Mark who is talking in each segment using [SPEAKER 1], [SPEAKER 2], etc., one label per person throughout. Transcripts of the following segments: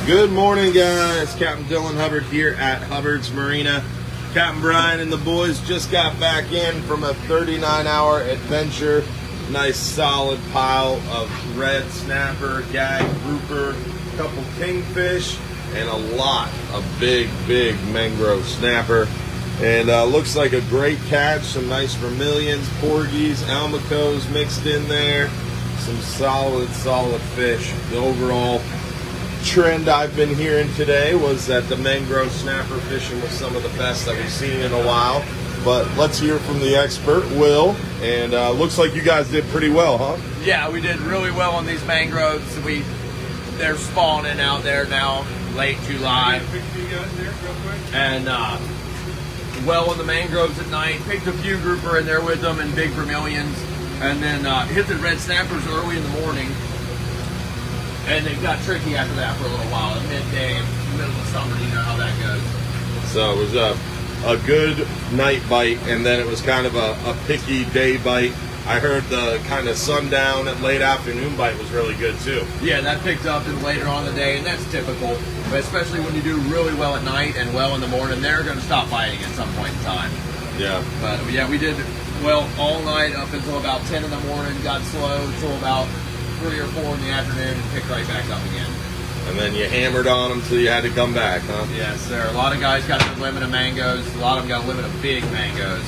[SPEAKER 1] Good morning, guys. Captain Dylan Hubbard here at Hubbard's Marina. Captain Brian and the boys just got back in from a 39-hour adventure. Nice solid pile of red snapper, gag, grouper, couple kingfish, and a lot of big mangrove snapper. And looks like a great catch. Some nice vermilions, porgies, almacos mixed in there. Some solid fish. The overall trend I've been hearing today was that the mangrove snapper fishing was some of the best that we've seen in a while. But let's hear from the expert, Will. And looks like you guys did pretty well, huh?
[SPEAKER 2] Yeah, we did really well on these mangroves. They're spawning out there now, late July. And well on the mangroves at night. Picked a few grouper in there with them and big vermilions. And then hit the red snappers early in the morning. And it got tricky after that for a little while. At midday, middle of summer, you know how that goes.
[SPEAKER 1] So it was a good night bite, and then it was kind of a picky day bite. I heard the kind of sundown and late afternoon bite was really good too.
[SPEAKER 2] Yeah, that picked up in later on in the day, and that's typical. But especially when you do really well at night and well in the morning, they're going to stop biting at some point in time.
[SPEAKER 1] Yeah.
[SPEAKER 2] But yeah, we did well all night up until about 10 in the morning, got slow until about 3 or 4 in the afternoon, and picked right back up again.
[SPEAKER 1] And then you hammered on them till you had to come back, huh?
[SPEAKER 2] Yes, sir. A lot of guys got a limit of mangoes. A lot of them got a limit of big mangoes.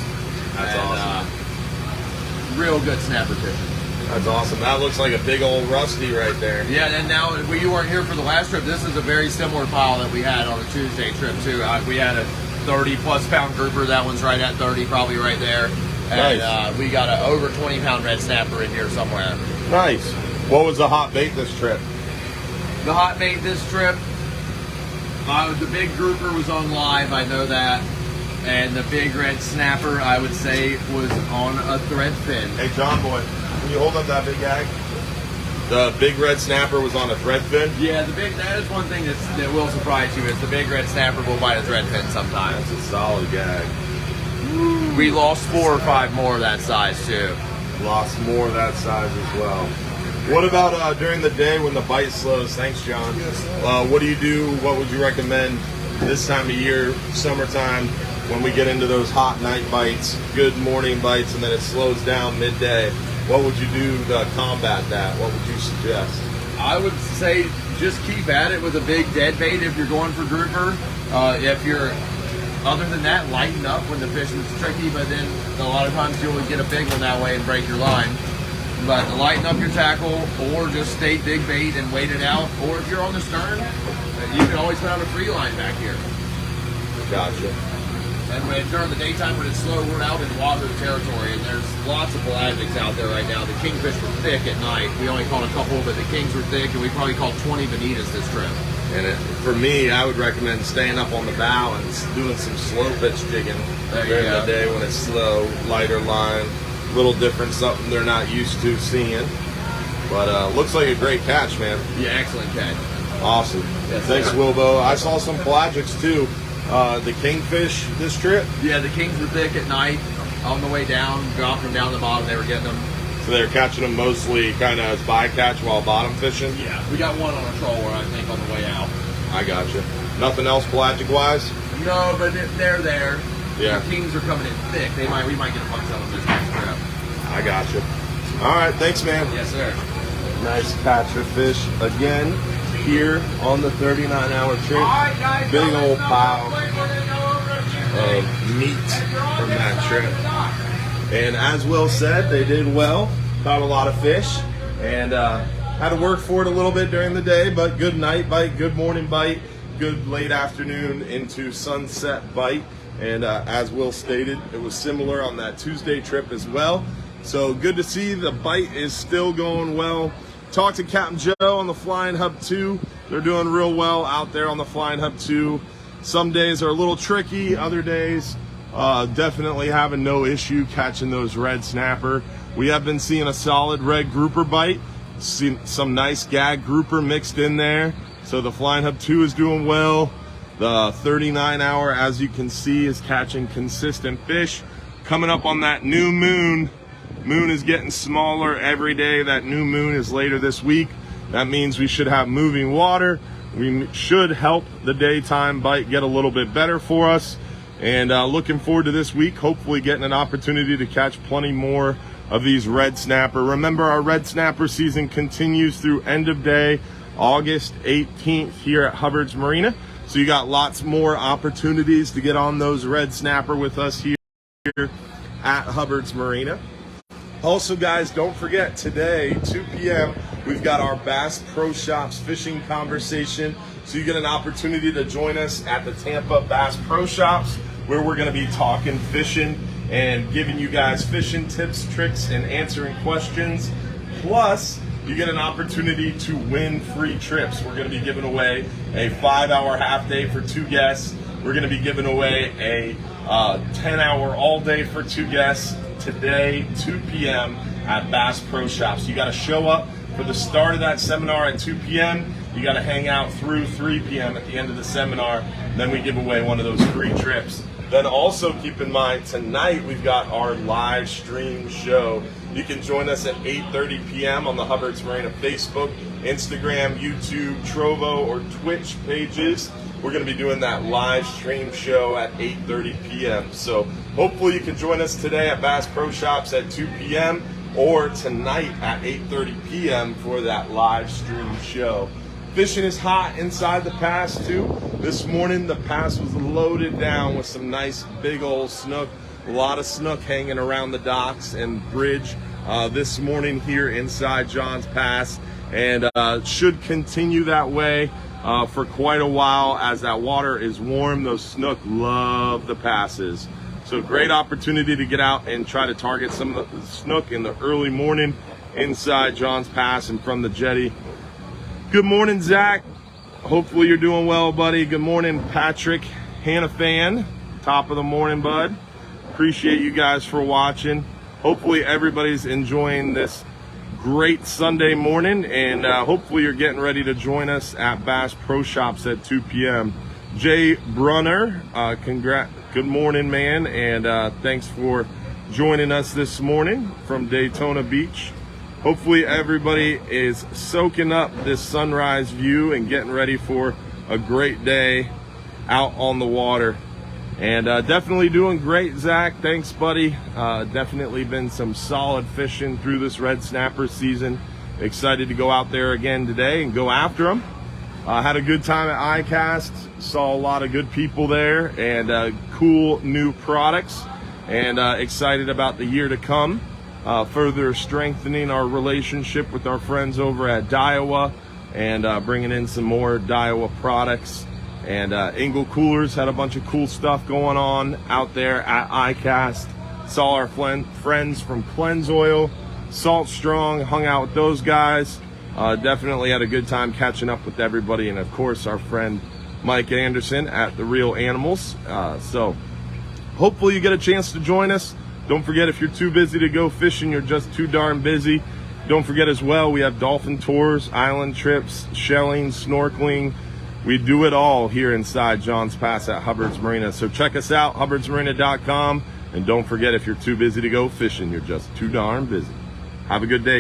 [SPEAKER 1] That's awesome.
[SPEAKER 2] Real good snapper fishing.
[SPEAKER 1] That's awesome. That looks like a big old rusty right there.
[SPEAKER 2] Yeah, and now you weren't here for the last trip. This is a very similar pile that we had on the Tuesday trip too. We had a 30+ pound grouper. That one's right at 30, probably right there. And
[SPEAKER 1] Nice.
[SPEAKER 2] We got an over 20 pound red snapper in here somewhere.
[SPEAKER 1] Nice. What was the hot bait this trip?
[SPEAKER 2] The hot bait this trip, the big grouper was on live, I know that. And the big red snapper, I would say, was on a thread fin.
[SPEAKER 1] Hey, John boy, can you hold up that big gag? The big red snapper was on a thread fin?
[SPEAKER 2] Yeah, that is one thing that will surprise you, is the big red snapper will bite a thread fin sometimes.
[SPEAKER 1] That's a solid gag.
[SPEAKER 2] We lost 4 or 5 more of that size too.
[SPEAKER 1] Lost more of that size as well. What about during the day when the bite slows? Thanks, John. What do you do? What would you recommend this time of year, summertime, when we get into those hot night bites, good morning bites, and then it slows down midday? What would you do to combat that? What would you suggest?
[SPEAKER 2] I would say just keep at it with a big dead bait if you're going for grouper. Other than that, lighten up when the fishing is tricky, but then a lot of times you'll get a big one that way and break your line. But lighten up your tackle, or just stay big bait and wait it out. Or if you're on the stern, you can always put out a free line back here.
[SPEAKER 1] Gotcha.
[SPEAKER 2] And during the daytime when it's slow, we're out in water territory, and there's lots of pelagics out there right now. The kingfish were thick at night. We only caught a couple, but the kings were thick, and we probably caught 20 bonitas this trip.
[SPEAKER 1] And for me, I would recommend staying up on the bow and doing some slow pitch jigging during the day when it's slow, lighter line, little different, something they're not used to seeing. But looks like a great catch, man.
[SPEAKER 2] Yeah, excellent catch.
[SPEAKER 1] Awesome.
[SPEAKER 2] Yes,
[SPEAKER 1] thanks,
[SPEAKER 2] sir.
[SPEAKER 1] Wilbo. I saw some pelagics too. The kingfish this trip.
[SPEAKER 2] Yeah, the kings were thick at night. On the way down, dropping them down the bottom, they were getting them.
[SPEAKER 1] So they're catching them mostly kind of as bycatch while bottom fishing?
[SPEAKER 2] Yeah, we got one on a trawler, I think, on the way out.
[SPEAKER 1] I gotcha. Nothing else pelagic-wise?
[SPEAKER 2] No, but they're there.
[SPEAKER 1] Yeah.
[SPEAKER 2] The kings are coming in thick. We might get a bunch of them this next trip.
[SPEAKER 1] I gotcha. All right, thanks, man.
[SPEAKER 2] Yes, sir.
[SPEAKER 1] Nice catch of fish again here on the 39-hour trip. Big old pile of meat from that trip. And as Will said, they did well. Caught a lot of fish, and had to work for it a little bit during the day, but good night bite, good morning bite, good late afternoon into sunset bite. And as Will stated, it was similar on that Tuesday trip as well. So good to see the bite is still going well. Talked to Captain Joe on the Flying Hub 2. They're doing real well out there on the Flying Hub 2. Some days are a little tricky, other days definitely having no issue catching those red snapper. We have been seeing a solid red grouper bite, some nice gag grouper mixed in there. So the Flying Hub 2 is doing well. The 39-hour, as you can see, is catching consistent fish. Coming up on that new moon. Moon is getting smaller every day. That new moon is later this week. That means we should have moving water. We should help the daytime bite get a little bit better for us. And looking forward to this week, hopefully getting an opportunity to catch plenty more of these red snapper. Remember, our red snapper season continues through end of day, August 18th here at Hubbard's Marina. So you got lots more opportunities to get on those red snapper with us here at Hubbard's Marina. Also, guys, don't forget, today, 2 p.m., we've got our Bass Pro Shops fishing conversation. So you get an opportunity to join us at the Tampa Bass Pro Shops, where we're going to be talking fishing and giving you guys fishing tips, tricks, and answering questions. Plus, you get an opportunity to win free trips. We're going to be giving away a 5-hour half day for 2 guests. We're going to be giving away a 10-hour all day for 2 guests today, 2 p.m. at Bass Pro Shops. You got to show up for the start of that seminar at 2 p.m. You got to hang out through 3 p.m. at the end of the seminar. Then we give away one of those free trips. Then also keep in mind, tonight we've got our live stream show. You can join us at 8:30 p.m. on the Hubbard's Marina Facebook, Instagram, YouTube, Trovo, or Twitch pages. We're going to be doing that live stream show at 8:30 p.m. So hopefully you can join us today at Bass Pro Shops at 2 p.m. or tonight at 8:30 p.m. for that live stream show. Fishing is hot inside the pass too. This morning the pass was loaded down with some nice big old snook. A lot of snook hanging around the docks and bridge this morning here inside Johns Pass, and should continue that way for quite a while as that water is warm. Those snook love the passes. So great opportunity to get out and try to target some of the snook in the early morning inside Johns Pass and from the jetty. Good morning, Zach. Hopefully you're doing well, buddy. Good morning, Patrick Hannafan. Top of the morning, bud. Appreciate you guys for watching. Hopefully everybody's enjoying this great Sunday morning, and hopefully you're getting ready to join us at Bass Pro Shops at 2 p.m. Jay Brunner, good morning, man, and thanks for joining us this morning from Daytona Beach. Hopefully everybody is soaking up this sunrise view and getting ready for a great day out on the water. And definitely doing great, Zach. Thanks, buddy. Definitely been some solid fishing through this red snapper season. Excited to go out there again today and go after them. Had a good time at ICAST. Saw a lot of good people there and cool new products. And excited about the year to come. Further strengthening our relationship with our friends over at Daiwa and bringing in some more Daiwa products. And Engel Coolers had a bunch of cool stuff going on out there at ICAST. Saw our friends from Cleanse Oil, Salt Strong, hung out with those guys. Definitely had a good time catching up with everybody. And of course, our friend Mike Anderson at The Real Animals. So hopefully you get a chance to join us. Don't forget, if you're too busy to go fishing, you're just too darn busy. Don't forget as well, we have dolphin tours, island trips, shelling, snorkeling. We do it all here inside Johns Pass at Hubbard's Marina. So check us out, hubbardsmarina.com. And don't forget, if you're too busy to go fishing, you're just too darn busy. Have a good day.